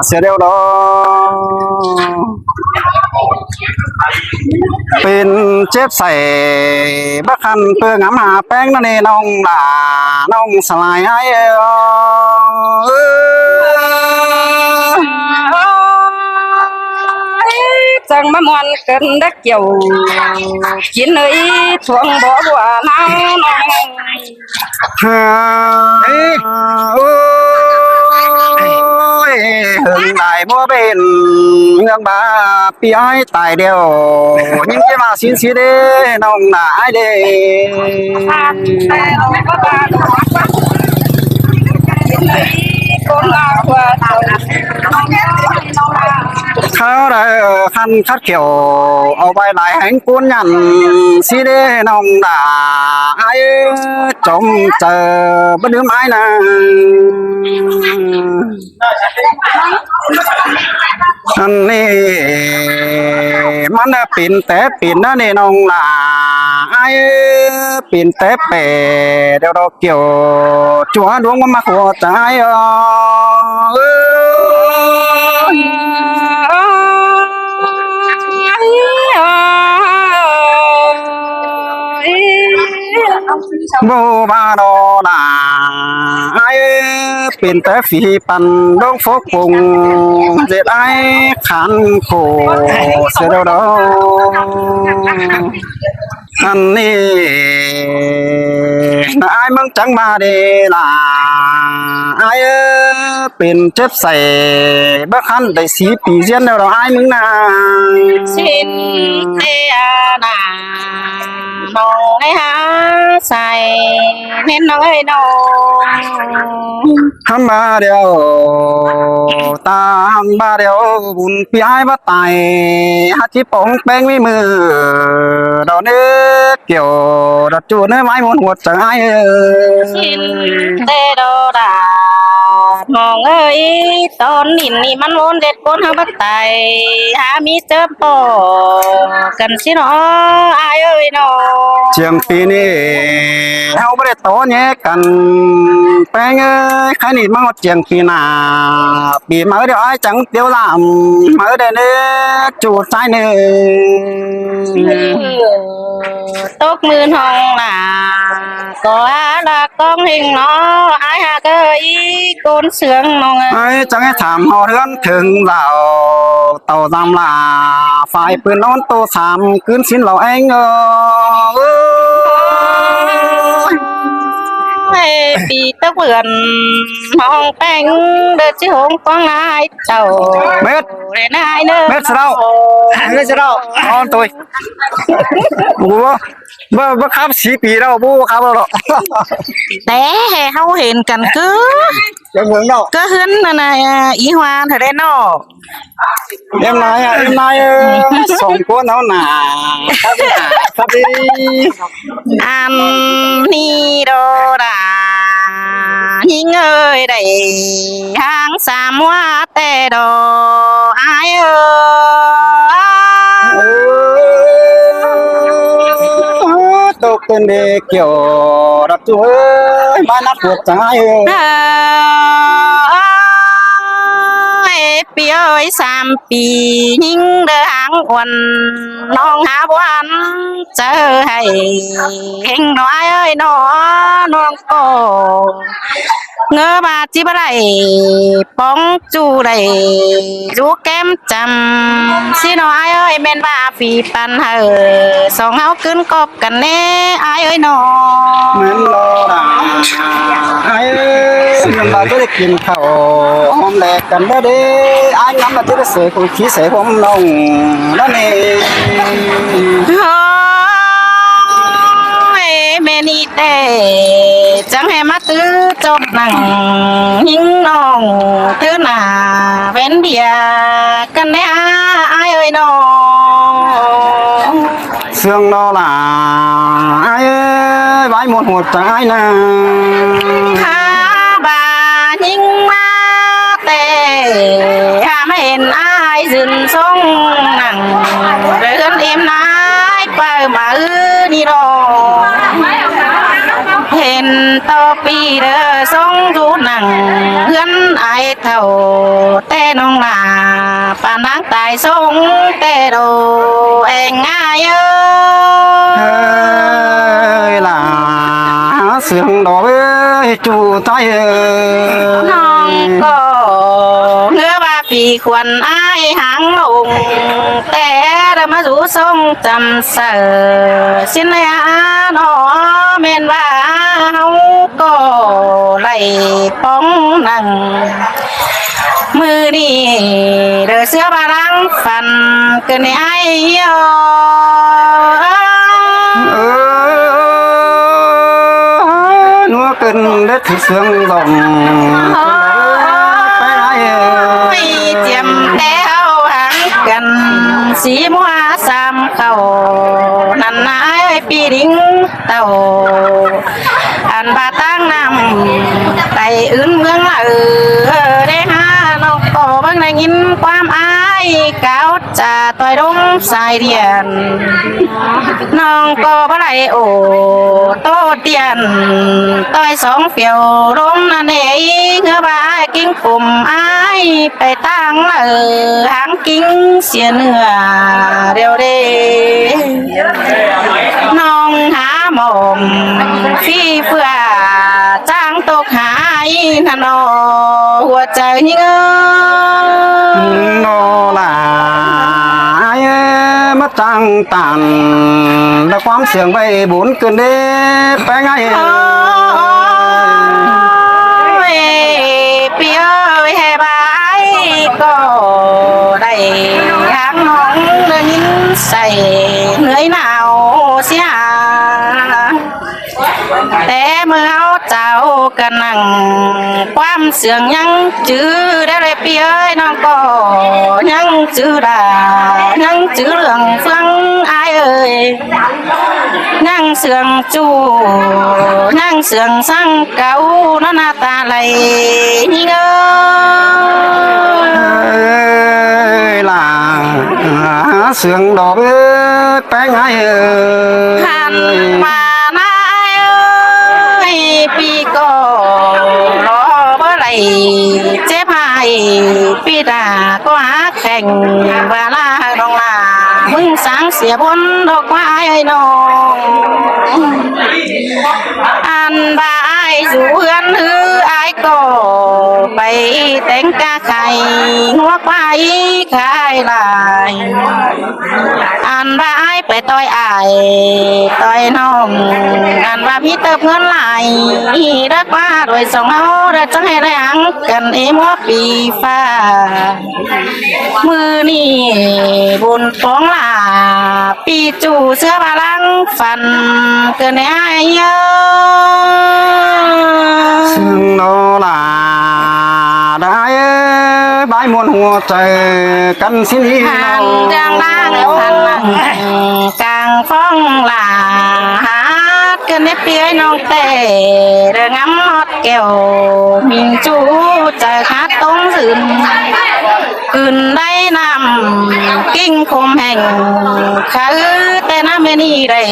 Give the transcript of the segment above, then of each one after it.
เสียเดียวดอเป็นเจ็บใส่บักคันเปื้องหาแป้งนั่นเองน้องหลาน้องสลายไอ้จังมามวนเกินดักเกี่ยวกินเลยทวงบ่บัวน้ำน้องฮ่าโอ้ยหึงได้บ่เป็นเรื่องบาปีไอ้ตายเดียวยิ่งจะมาสินสิเด้น้องหลาไอ้เด้แต่เราก็บานกินเลยคนลาวว่าเจ้าเขาได้คันคัดเขียวเอาไปหลายแห่งปูนยันสิเด้น้องดาไอ้จมเจอบ่ลืมไอ้นะอันนี้มันปิ่นแต่ปิ่นนะนี่น้องดาไอ้ปิ่นแต่เปเดี๋ยวเราเกี่ยวจัวดวงมันมาหัวใจบูบาโดนาไอเป็นแต่ฝีปันดงฟกปุงเจ็ดไอขันโคเสดดอันนี้นายมึงจังมาเดล่ะไอเป็นเจ็บใส่บ้าคันได้สีปีเสียนแล้วไอมึงนะสินเตียนาน้องไอ้หาใส่เน้นน้องไอ้น้องทำมาเดียวตามมาเดียวบุญปีไอ้บ้าตายฮัจิปองแป้งไม่มือดอกเนื้อเกี่ยวดอกจูเนื้อไม้มนหัวใจสินเตโดดาน้องเอ้ยตอนนี้นี่มันวนเด็ดคนหาบัตไตหามีเจอปอกันสิเนาะอายเอ้ยน้องเชียงปีนี้เขาไม่ได้โตแยกกันแป้งเอ้ยใครนี่มาเชียงปีหน้าปีมาเดี๋ยวไอ้จังเตียวลำมาเดี๋ยวนี้จูดใจเนื้อตกมือห้องล่ะก็ละก้องหิงเนาะอายหาเกยโกนเสืองน้องไอ้จังให้ถามหอเรือนถึงเราเต่าตามลาฝ่ายปืนนอนโตสามคืนสินเราเองปีตะเบือนห้องแป้งเดือดชิหงฟังนายเจ้าเม็ดเรนายเนอเม็ดเสราเม็ดเสราออนตัวบัวบัวครับ4 ปีแล้วบัวครับแล้วแต่เขาเห็นกันก็ยังเหมือนเนาะก็ขึ้นนะอีฮวานเธอได้นอem nói sống của nó làครับดีอันนี้โดดายิงเอ้ยได้หางสามว่าแต่ดออายเอ้ตกเป็นเด็กเกี่ยวรักจุ้ยบ้านนักปวดใจปีเอ้ย3 ปียิงเดือหางอ้วนน้องหาบ้านเจอให้เฮงน้อยเอ้ยน้องโกเงือบาจิบไรป้องจูไรจูแก้มจำสิน้อยเอ้ยแม่นว่าฝีปันเฮอสองเฮาขึ้นกบกันแน่อายเอ้ยน้องแม่นโลดาไอ้มันมาจะได้กินข้าวหอมแดกกันได้เด้ไอ้น้ำมาจะได้เสกขี้เสกผมน้องนั่นเองแม่นี่แต่จังให้มาตื้อจบหนังหิงน้องตื้อหน้าเว้นเบียกันแน่อายเอ้ยน้องเสื่องนอล่ะไอ้ไว้หมดหัวใจนะข้าบาหิงมาแต่หาไม่เห็นอายยืนทรงหนังเรือนเอ็มนายไปมานี่รอเห็น นต่อปีเด้อทรงดูหนังเฮือนไอายเท่าแต่น้องหลาปานนางตายทรงแต่โดเองง่ายเอ้ เฮ้ยล่ะเสียงดอกเอ้ยจู่ใจเอ้ย น้องก็เงือว่าปีควรอายหางลงแต่เรามาสู่ทรงจำเสอสินเลยนอเมนว่าเฮาก็ไล่ป้องนั่งมือนี่เดือเสื้อบาลังฟันเกินในไอ้ยอ เออนัวเกินได้ถึงเสียงดอกไปไหนเอ้ ไม่ ย เจียมแล้วหางกันสีมัวสามเข้านันนายปีดิ้งเต่าอันบาตั้งนำไปอื่นเมืองละได้หาน้องก็เบิ่งได้ยินความอายเก่าจะต่อยดงสายเดียนน้องก็บ่ได้โอโตเตียนต่อยสองเปียวลงนั่นเองเงือบายกิ้งปุ่มอายไปตั้งหางกิ้งเสียเนื้อเดียวเด้น้องหาหมอมฟีเฟื่อจ้างตกหายนั่นนอหัวใจยิ่งนอล่ะเอ้ยมาจังตันแล้วความเสียงไปบุญเกินเด้ไปไงเอ้ย เปียวแห่บายก็ได้หางน้องเดินยินใส่เหนื่อยหนาวเสียแต่เมื่อเอาเจ้ากันนั่งความเสื่องยังจื้อได้เลยเปียน้องก็ยังจื้อได้ยังจื้อเรื่องฟังอายเอ้ยนั่งเสื่องจูนั่งเสื่องสั่งเก่าน้าหน้าตาไหลนี่เง เอ้ยล่ะเสียงดอกเอ้ยไปไงเอ้ย หันมานายเอ้ยปีก็รอเมื่อไหรเจ็บหายปีดาก็หาแข่งเวลาดองลามึงสร้างเสียบนดอกไม้ให้น้องอันบ่ายอยู่เฮือนฮืออายก็ไปแต่งกาไข่หัวควายขายลายอันบ่ายไปต่อยอายต่อยน้องอันว่าพี่เติบเงินหลายรักว่าโดยสองเอาได้จังให้แรงกันเอมัวปีฟ้ามือนี่บุญฟองลาปีจูเสื้อบาลังฟันเกินไอ้เยอะ เสียงโนล่ะได้ใบมวนหัวใจกันสินี่ หันจางล่างพันลังกลางฟ้องลาหาเกินเปียน้องแต่เรื่องำฮอดแก้วมิงจูใจคัดตรงสื่นคืนได้นำกิ้งคมแห่งคือแต่น้ำไม่นี่ได้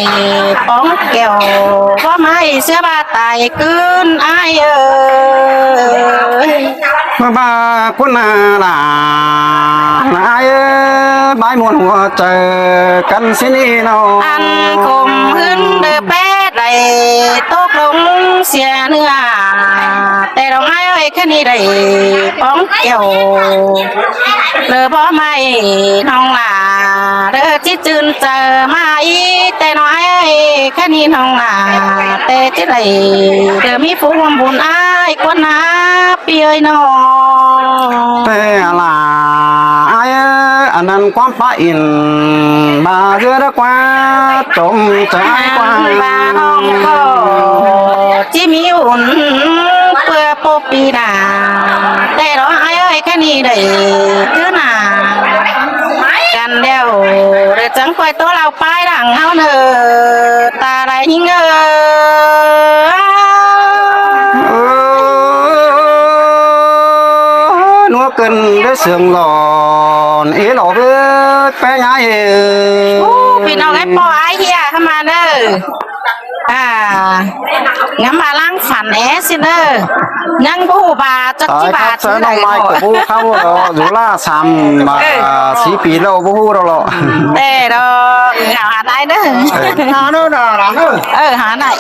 ป้องแก้วเพราะไม่เสื้อบาตายคืนอายเอ้ย มาบ้าคุณนาล่ะนายใบมวนหัวใจกันสินี่เนาะ อันคมขึ้นเดือแป๊ดได้ตกลงเสียเนื้อแต่เราไม่ไว้แค่นี้ได้ป้องเกี่ยวเลือบ่ไม่น้องหลาเด้อที่จืนเจอมาอีแต่น้อยแค่นี้น้องหลาแต่ที่ไรเด้อมีผู้ร่วมบุญอ้ายกว่านาเปียน้อง แต่ล่ะไอ้อันนั้นความป้าอินบาเรือกว่าจมใจกว่า บ้าน้องก็ที่มีอุ่นเพื่อปกปีดาแต่เราไอ้เอ้ยแค่นี้ได้คือหนากันเดียวเดี๋ยวจังคอยตัวเราป้ายดังเฮาเนอตาไรยิ่งเอนัวเกินได้เสียงหลอนเอ๋หลอกไปไง พี่น้องไอ้ปอไอ้เฮียเข้ามาเนอ งั้นมาล้างฝันสิเนอยังบ่ฮู้บาจัก ตาย กี่ ครับ บาท เจ้าน้องไม้กับผู้เข้าอยู่ล่าซ้ำมาสีปีแล้วผู้เราหรอ แต่ดอกหาได้เด้อ หาเนาะหาเนาะ หาได้